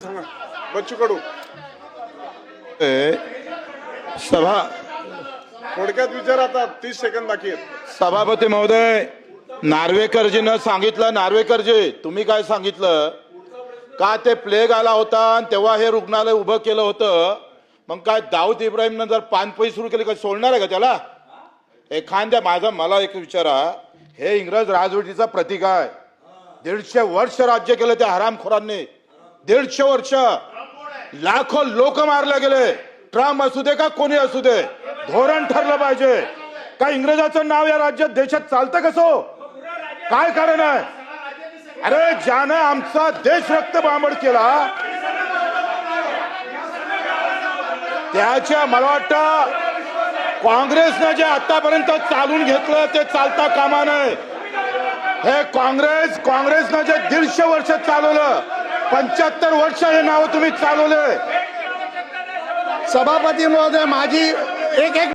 बच्चू कडू सभा थोडक्यात विचार आता 30 सेकंद बाकी आहेत. सभापती महोदय, नार्वेकरजीनं सांगितलं, नार्वेकरजी तुम्ही काय सांगितलं का ते प्लेग आला होता आणि तेव्हा हे रुग्णालय उभं केलं होतं. मग काय दाऊद इब्राहिमनं जर पानपोई सुरू केली, काय सोडणार आहे का त्याला? एखाद्या मला एक विचारा, हे इंग्रज राजवटीचा प्रतीक आहे. 150 वर्ष राज्य केलं त्या हरामखोरांनी. 150 वर्ष लाखो लोक मारले गेले. ट्रम्प असू दे का कोणी असू दे, धोरण ठरलं पाहिजे. काय इंग्रजाचं नाव या राज्यात देशात चालतं कसं? काय कारण आहे? अरे ज्यानं आमचा देश रक्तबांबड केला त्याच्या, मला वाटतं काँग्रेसनं जे आतापर्यंत चालून घेतलं ते चालता कामा नये. हे काँग्रेसनं जे 150 वर्ष चालवलं, 75 वर्ष हे नाव तुम्ही चालवले. सभापती महोदय, माझी एक